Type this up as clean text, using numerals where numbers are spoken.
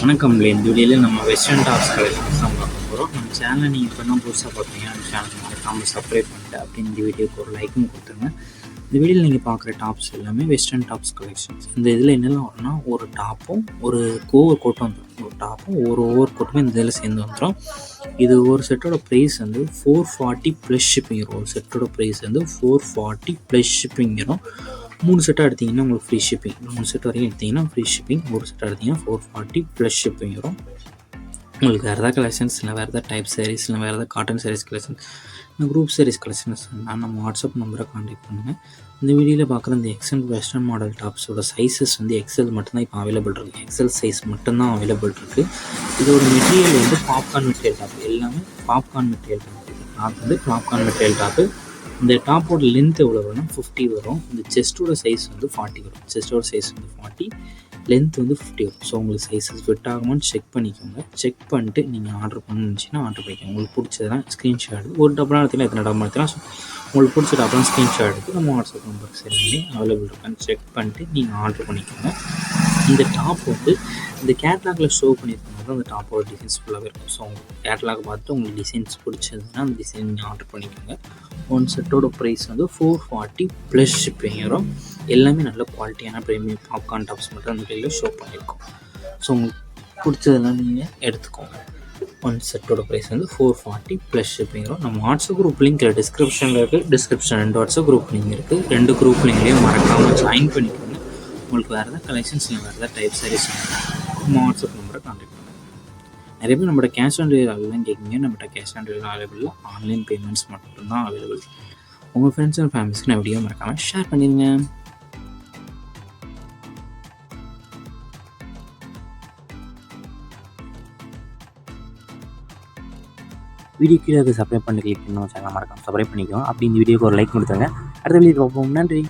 வணக்கம்ல. இந்த வீடியோவில் நம்ம வெஸ்டர்ன் டாப்ஸ் கலெக்ஷன்ஸ் தான் பார்க்க போகிறோம். நம்ம சேனலை நீங்கள் இப்போ தான் புதுசாக பார்க்குறீங்க, அந்த சேனலுக்கு மறக்காமல் சப்ஸ்கிரைப் பண்ணிட்டு அப்படி இந்த வீடியோக்கு ஒரு லைக்கும் கொடுத்துருங்க. இந்த வீடியோவில் நீங்கள் பார்க்குற டாப்ஸ் எல்லாமே வெஸ்டர்ன் டாப்ஸ் கலெக்ஷன்ஸ். இந்த இதில் என்னெல்லாம் வரும்னா, ஒரு டாப்பும் ஒரு ஓவர் கோட்டும் வந்துடும். ஒரு டாப்பும் ஒரு ஓவர் கோட்டுமே இந்த இதில் சேர்ந்து வந்துடும். இது ஒரு செட்டோட ப்ரைஸ் வந்து 440 ப்ளஸ் ஷிப்பிங் வரும். ஒரு செட்டோட ப்ரைஸ் வந்து 440 ப்ளஸ் ஷிப்பிங் வரும். 3 செட்டாக எடுத்திங்கன்னா உங்களுக்கு ஃப்ரீ ஷிப்பிங். 3 செட் வரைக்கும் எடுத்திங்கன்னா ஃப்ரீ ஷிப்பிங். ஒரு செட்டாக எடுத்திங்கன்னா 440 ப்ளஸ் ஷிப்பிங் வரும். உங்களுக்கு வேறு எதாவது கலெக்ஷன்ஸ் இல்லை வேறு எதாவது டைப் சாரீஸ் இல்லை வேறு எதாவது காட்டன் சாரீஸ் கலெக்ஷன்ஸ் இல்லை குரூப் சாரீஸ் கலெக்ஷன்ஸ் நம்ம வாட்ஸ்அப் நம்பரை கான்டாக்ட் பண்ணுங்கள். இந்த வீடியோவில் பார்க்குற இந்த எக்ஸல் வெஸ்டர்ன் மாடல் டாப்ஸோட சைஸஸ் வந்து எக்ஸல் மட்டும்தான் இப்போ அவைலபிள் இருக்குது. எக்ஸல் சைஸ் மட்டும்தான் அவைலபிள் இருக்குது. இதோட மெட்டீரியல் வந்து பாப்கார்ன் மெட்டீரியல் டாப். எல்லாமே பாப்கார்ன் மெட்டீரியல் டாப். டாப் வந்து பாப்கார்ன் மெட்டீரியல் டாப்பு. இந்த டாப்போட லென்த் எவ்வளோ வரும்னா 50 வரும். இந்த செஸ்ட்டோட சைஸ் வந்து 40 வரும். செஸ்ட்டோட சைஸ் வந்து 40, லென்த் வந்து 50 வரும். ஸோ உங்களுக்கு சைஸஸ் ஃபிட் ஆகுமான்னு செக் பண்ணிக்கோங்க. செக் பண்ணிட்டு நீங்கள் ஆர்டர் பண்ணணுச்சுன்னா ஆர்டர் பண்ணிக்கோங்க. உங்களுக்கு பிடிச்சதெல்லாம் ஸ்க்ரீன்ஷாட் ஒரு டப்பெலாம் எடுத்துக்கலாம், எத்தனை டப்பா எடுத்துக்கலாம். ஸோ உங்களுக்கு பிடிச்ச டப்பெலாம் ஸ்க்ரீன்ஷாட் எடுத்து நம்ம வாட்ஸ்அப் நம்பருக்கு சென்ட் பண்ணி அவைலபிள் இருக்கான்னு செக் பண்ணிட்டு நீங்கள் ஆர்டர் பண்ணிக்கோங்க. இந்த டாப் வந்து இந்த கேட்லாகில் ஷோ பண்ணியிருக்கோம் தான் அந்த டாப்போட டிசைன்ஸ் ஃபுல்லாகவே இருக்கும். ஸோ உங்களுக்கு கேட்லாக் பார்த்துட்டு உங்களுக்கு டிசைன்ஸ் பிடிச்சதுன்னா அந்த டிசைன் நீங்கள் ஆர்டர் பண்ணிக்கோங்க. ஒன் செட்டோட ப்ரைஸ் வந்து 440 ப்ளஸ் ஷிப்பிங் வரும். எல்லாமே நல்ல குவாலிட்டியான ப்ரீமியம் பாப்கார்ன் டாப்ஸ் மட்டும் அந்த கையில் ஷோ பண்ணியிருக்கோம். ஸோ உங்களுக்கு பிடிச்சதெல்லாம் நீங்கள் எடுத்துக்கோங்க. ஒன் செட்டோட ப்ரைஸ் வந்து 440 ப்ளஸ் ஷிப்பிங் வரும். நம்ம வாட்ஸ்அப் குரூப் லிங்க் டிஸ்கிரிப்ஷனில் இருக்குது. டிஸ்கிரிப்ஷன் 2 வாட்ஸ்அப் குரூப் லிங்க் இருக்குது. 2 குரூப் லிங்க்லேயும் மறக்காமல் ஜாயின் பண்ணிக்கோங்க. உங்களுக்கு வேறு எதாவது கலெக்ஷன்ஸ் இல்லை வேறு எதாவது டைப் சாரீஸ் நம்ம வாட்ஸ்அப் நம்பரை கான்டாக்ட் பண்ணுங்கள். நிறைய பேர் நம்மளோட கேஷ் ஆன் டெலிவரி அவைலபிள்னு கேட்குங்க. நம்மகிட்ட cash on delivery available, online payments மட்டும்தான் அவைலபிள். உங்கள் ஃப்ரெண்ட்ஸ் அண்ட் ஃபேமிலிஸ்க்கு நான் வீடியோ மறக்காமல் ஷேர் பண்ணிடுங்க. வீடியோ கீழே சப்ஸ்கிரைப் பண்ணி கிளிக் பண்ணி சேனல் மறக்காமல் சப்ஸ்கிரைப் பண்ணிக்கோங்க. அப்படி இந்த வீடியோக்கு ஒரு லைக் கொடுத்துருங்க. அடுத்த வீடியோ பார்ப்போம். நன்றி.